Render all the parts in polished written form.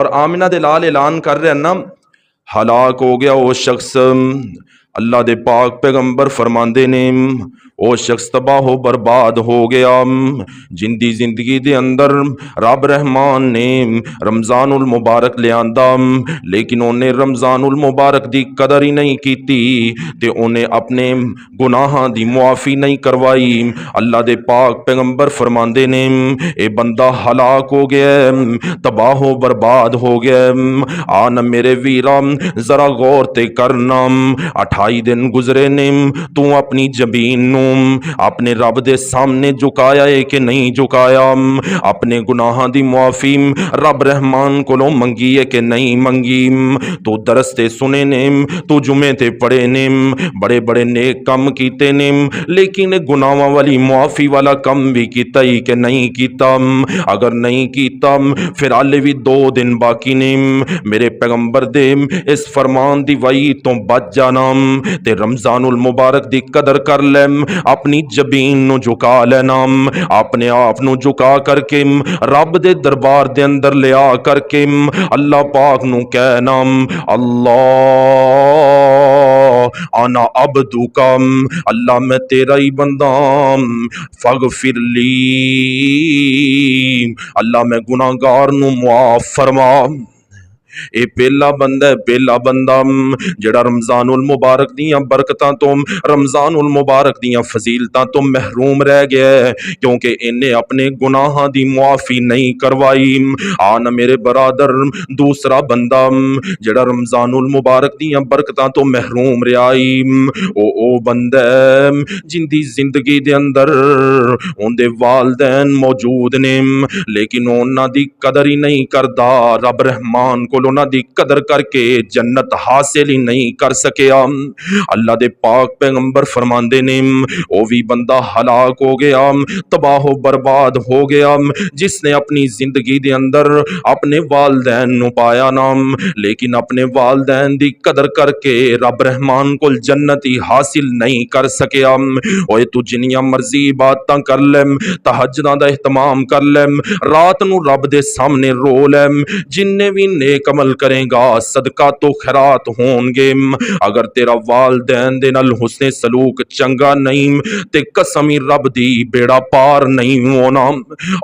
और आमिना दे लाल ऐलान कर रहे हैं ना, हलाक हो गया वो शख्स। अल्लाह दे पाक पैगंबर फरमांदे ने ओ शख्स तबाह बर्बाद हो गया जिंदी जिंदगी दे अंदर रब रहमान ने रमजानुल मुबारक ले आंदा, लेकिन उन्हें रमजानुल मुबारक दी कदर ही नहीं की ते उन्हें अपने गुनाहां दी मुआफ़ी नहीं करवाई। अल्लाह दे पाक पैगंबर फरमांदे ने ए बंदा हलाक हो गया, तबाह बर्बाद हो गया। आन मेरे वीरा जरा गौर ते करना, 28 दिन गुजरे ने, तू अपनी जबीन नू अपने रब दे सामने झुकाया है कि नहीं झुकाया? अपने गुनाहां दी मुआफी रब रहमान कोलों मंगी है कि नहीं मंगी? तू दरस्ते सुने ने, तू जुमे ते पढ़े ने, बड़े बड़े नेक कम कीते ने, लेकिन गुनाहां वाली मुआफी वाला कम भी कीता ही कि नहीं कीता? अगर नहीं कीता फिर हाले भी 2 दिन बाकी ने। मेरे पैगंबर दे इस फरमान दी वही तो बच जाना ते रमजानुल मुबारक दी कदर कर ले, अपनी जबीन नु झुका लेना, अपने आप नु झुका करके रब दे दरबार दे अंदर ले आ करके अल्लाह पाक नु कहना, अल्लाह आना अब्दुका, अल्लाह मैं तेरा ही बंदा, फगफिरली, अल्लाह मैं गुनाहगार नु मुआफ फरमा। ये पहला बंदा है, पहला बंदा जेड़ा रमजानुल मुबारक दियां बरकतां तो, रमजानुल मुबारक दियां फजीलतां तो महरूम रह गया है, क्योंकि इन्हें अपने गुनाहां दी मुआफी नहीं करवाई। आन मेरे बरादर दूसरा बंदा जेड़ा रमजानुल मुबारक दियां बरकतां तो महरूम रहाई, ओ बंदा जिंदी जिंदगी दे अंदर उनदे वालदैन मौजूद ने, लेकिन उन्हां दी कदर ही नहीं करदा। रब रहमान को उन्हां दी कदर करके जन्नत हासिल ही नहीं कर सकिया। अल्लाह दे पाक पैगंबर फरमांदे ने ओ भी बंदा हलाक हो गया, तबाह बर्बाद हो गया, जिसने अपनी जिंदगी दे अंदर अपने वालदैन नु पाया नाम, लेकिन अपने वालदैन दी कदर करके रब रहमान को जन्नत ही हासिल नहीं कर सकिया। ओए तू जिन्नियां मर्जी इबादतां कर ले, तहज्जुदां दा इहतमाम कर ले, रात नू रब दे सामने रो ले, जिन्ने भी नेक अमल करेगा सदका तो खैरात होंगे, अगर तेरा वालदैन दे नाल हुस्ने सलूक चंगा नहीं ते कसम ही रब दी बेड़ा पार नहीं होना।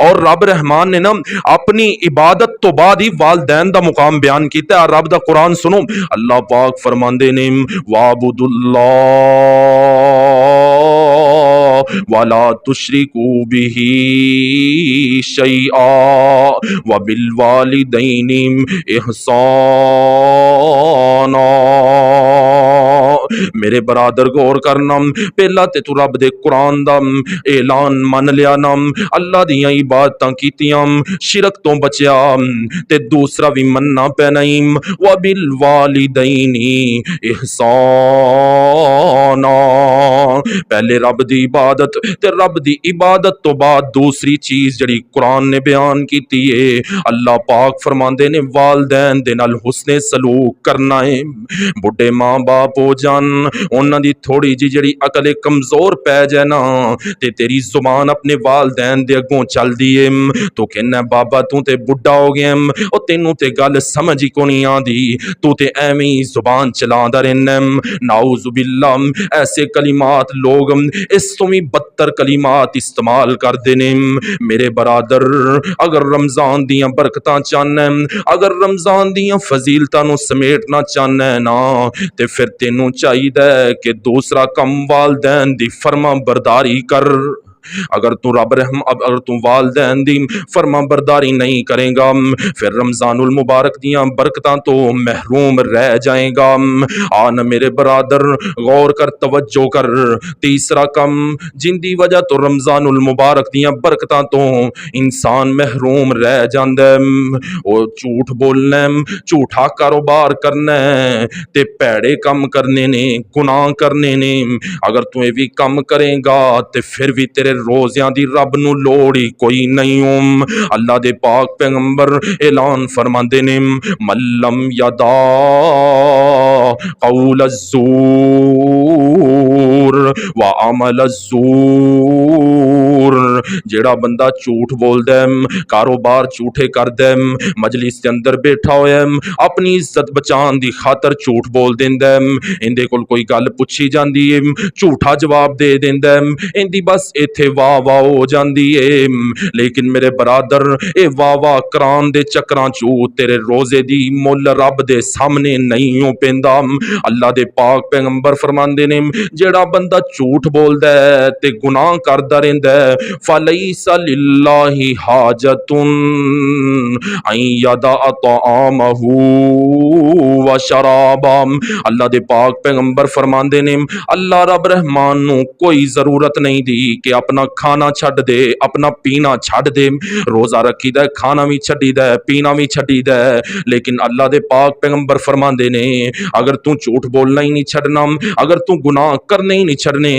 और रब रहमान ने ना अपनी इबादत तो बाद ही वालदैन दा मुकाम बयान किया। रब दा कुरान सुनो, अल्लाह पाक फरमांदे ने वाबुदुल्लाह वाला तुशरिकू बिही शैआ व बिल वालिदैनि इहसाना। मेरे बरादर गौर करना, पहला ते तू रब दे कुरान दा ऐलान मन लिया ना, अल्लाह दियां इबादतां कीतियां, शिरक तो बचिया, ते दूसरा भी मनना पैना व बिल वालिदैनि इहसाना। पहले रब दी इबादत ते रब दी इबादत तो बाद दूसरी चीज जड़ी कुरान ने बयान की है, अल्लाह पाक फरमांदे ने वालदैन दे नाल हुस्ने सलूक करना है। बुढ़े मां बाप हो जान, उन्हां दी थोड़ी जी जड़ी अकल कमजोर पै जाए ना, ते तेरी जुबान अपने वालदैन दे अगों चलदी है, तो कहना बाबा तू ते बुढ़ा हो गया, और तेनू ते गल समझ ही कोनी आंदी, तू ते एवें ही जुबान चलांदा रहना। नाउजुबिल्ला, ऐसे कलिमात लोग इस तो भी बदतर कलिमात इस्तेमाल करते ने। मेरे बरादर अगर रमजान दियां बरकतां चाहना है, अगर रमजान दियां फजीलतां नू समेटना चाहना है ना, ते फिर तेनू चाहिए कि दूसरा कम वालदैन दी फर्मा बरदारी कर। अगर तू रब रहम अगर तू वालदैन दी फर्मा बरदारी नहीं करेगा, फिर रमजानुल मुबारक दियां बरकतां तो महरूम रह जाएगा। आन मेरे बरादर गौर कर, तवज्जो कर, तीसरा कम जिंदी वजह तो रमजानुल मुबारक दियां बरकतां तो इंसान महरूम रह जांदा है, ओ झूठ बोलना, झूठा कारोबार करना ते भैड़े कम करने ने, गुनाह करने ने। अगर तू ये भी कम करेगा ते फिर भी तेरे रोज़ियां दी रब नू लोड़ ही कोई नहीं हो। अल्लाह दे पाक पैगंबर ऐलान फरमांदे ने मल्लम यदा कौल ज़ूर व अमल ज़ूर जेड़ा बंदा झूठ बोलदा है, कारोबार झूठे करदा है, मजलिस के अंदर बैठा होया है, अपनी इज्जत बचाने की खातर झूठ बोल देंदा है, इंदे कोल कोई गल पूछी जाती है झूठा जवाब दे देंदा है, इंदी बस इत्थे वाह वाह हो जाती है। लेकिन मेरे बरादर ये वाह वाह करान दे चक्रां चू तेरे रोजे दी मुल रब दे सामने नहीं हो पैंदा। अल्लाह दे पाक पैगंबर फरमांदे ने जेड़ा बंदा झूठ बोलदा है ते गुनाह करदा रहिंदा है, फलैसा लिल्लाहि हाजतुन अन यदा तआमहु व शराबा। अल्लाह दे पाक पैगंबर फरमांदे ने अल्लाह रब रहमान नू कोई जरूरत नहीं दी कि अपना खाना छड्ड दे, अपना पीना छड्ड दे। रोजा रखीदा है, खाना भी छड्डीदा है, पीना भी छड्डीदा है, लेकिन अल्लाह दे पाक पैगंबर फरमांदे ने अगर तू झूठ बोलना ही नहीं छड्डना, अगर तू गुनाह करने ही नहीं छड्डने,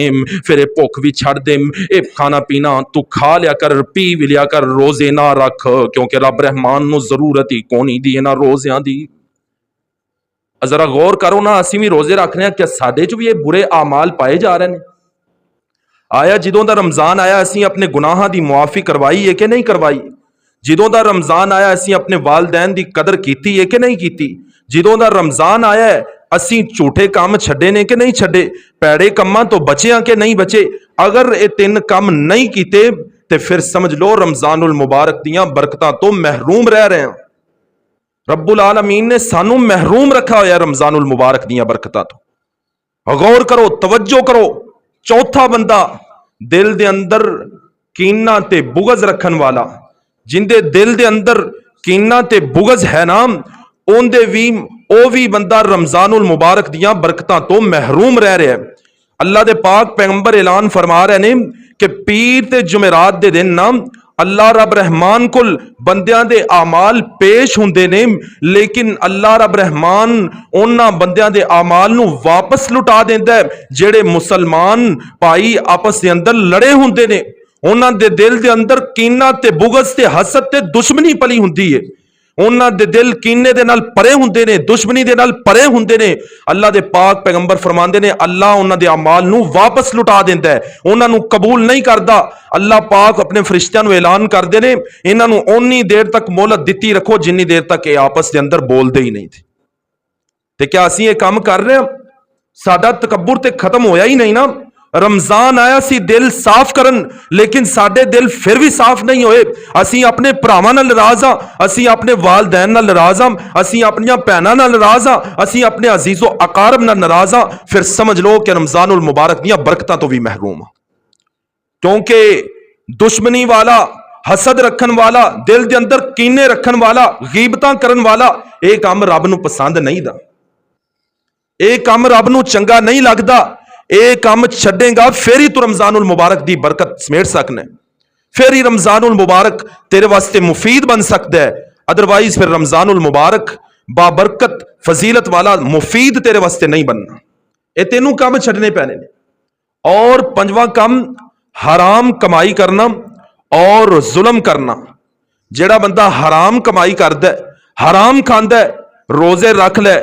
फिर भुख भी छड्ड दे, ये खाना पीना तू खा लिया कर, पी भी लिया कर, रोजे ना रख, क्योंकि रब रहमान नू जरूरत ही कोनी दी ना रोज़ियां दी। जरा गौर करो ना, असीं भी रोजे रखने हैं, क्या साडे च भी ये बुरे आमाल पाए जा रहे हैं? आया जिदों दा रमजान आया असीं अपने गुनाहां दी मुआफी करवाई है कि नहीं करवाई? जिदों दा रमजान आया असीं अपने वालदैन दी कदर कीती है कि नहीं कीती? जिदों दा रमजान आया है असीं झूठे काम छड्डे ने कि नहीं छड्डे? पैड़े कम्मां तो बचे हैं कि नहीं बचे? अगर ये तीन काम नहीं कीते तो फिर समझ लो रमजानुल मुबारक दियां बरकतां तो महरूम रह रहे हैं। रब्बुल आलमीन ने सानू महरूम रखा होया रमजानुल मुबारक दियां बरकतां तो। गौर करो, तवज्जो करो। चौथा बंदा दिल दे अंदर कीना ते बुगज रखन वाला, जिंदे दिल दे अंदर कीना ते बुगज है ना, ओंदे भी बंदा रमजानुल मुबारक दियां बरकतां तो महरूम रह रहा है। अल्लाह दे पाक पैगंबर ऐलान फरमा रहे ने कि पीर ते जुमेरात दे दिन ना अल्लाह रब रहमान कुल बंदियां दे आमाल पेश हुंदे ने, लेकिन अल्लाह रब रहमान उन्हां बंदियां दे आमाल नू वापस लुटा देंदा है जेड़े मुसलमान भाई आपस दे अंदर लड़े हुंदे ने। उन्हां दे दिल दे अंदर कीना ते बुगज ते हसद ते दुश्मनी पली हुंदी है। उन्हां दे दिल कीने दे नाल परे हुंदे ने, दुश्मनी दे नाल परे हुंदे ने। अल्लाह दे पाक पैगंबर फरमांदे ने अल्लाह उन्हां दे अमाल नू वापस लुटा देंदा है, उन्हां नू कबूल नहीं करदा। अल्लाह पाक अपने फरिश्तियां नू ऐलान करदे ने इन्हां नू उन्नी देर तक मोहलत दित्ती रखो जिन्नी देर तक ये आपस दे अंदर बोलदे ही नहीं थे। ते क्या असीं ये काम कर रहे हैं? साडा तकब्बुर ते खत्म होया ही नहीं ना। रमजान आया सी दिल साफ करन, लेकिन साडे दिल फिर भी साफ नहीं होए। असीं अपने भरावां नाल नाराज हां, असीं अपने वालदैन नाल नाराज हां, असीं अपनियां भैणां नाल नाराज हां, असीं अपने अजीजो अकारब नाल नाराज हां, फिर समझ लो कि रमजानुल मुबारक दियां बरकतां तो भी महरूम हां। क्योंकि दुश्मनी वाला, हसद रखन वाला, दिल दे अंदर कीने रखन वाला, गीबतां करन वाला, ये काम रब नू पसंद नहीं दा, ये काम रब नू चंगा नहीं लगदा। ये काम छड्डेगा फिर ही तू रमजानुल मुबारक दी बरकत समेट सकना, फिर ही रमजानुल मुबारक तेरे वास्ते मुफीद बन सकता है। अदरवाइज फिर रमजानुल मुबारक बाबरकत फजीलत वाला मुफीद तेरे वास्ते नहीं बनना। ये तीनों काम छड्डने पैने ने। और पंजवां काम हराम कमाई करना और जुल्म करना। जेड़ा बंदा हराम कमाई करदा है, हराम खांदा है, रोजे रख ले,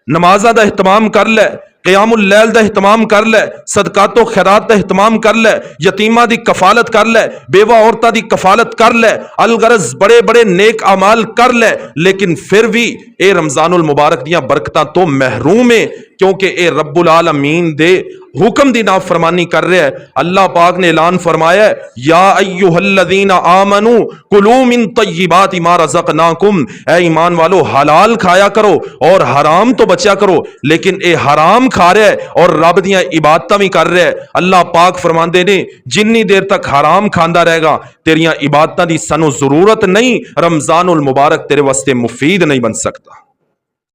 नमाज़ां दा इहतमाम कर ले, क़ियामुल लैल दा इहतमाम कर ले, सदकातो खैरात दा इहतमाम कर ले, यतीमा दी कफालत कर ले, बेवा औरतां दी कफालत कर ले, अलगरज बड़े बड़े नेक अमाल कर ले, लेकिन फिर भी ए रमजानुल मुबारक दियां बरकतां तो महरूम है, क्योंकि ए रब्बुल आलमीन दे हुक्म दी नाफरमानी कर रहा है। अल्लाह पाक ने ऐलान फरमाया है या अय्युहल्लज़ीना आमनू कुलू मिन तय्यिबाति मा रज़क़नाकुम, ऐ ईमान वालो हलाल खाया करो और हराम तो बचा करो। लेकिन ए हराम खा रहा है और रब दियां इबादतां भी कर रहा है। अल्लाह पाक फरमांदे ने जिन्नी देर तक हराम खांदा रहेगा तेरियां इबादतां दी सानू जरूरत नहीं, रमजानुल मुबारक तेरे वास्ते मुफीद नहीं बन सकता।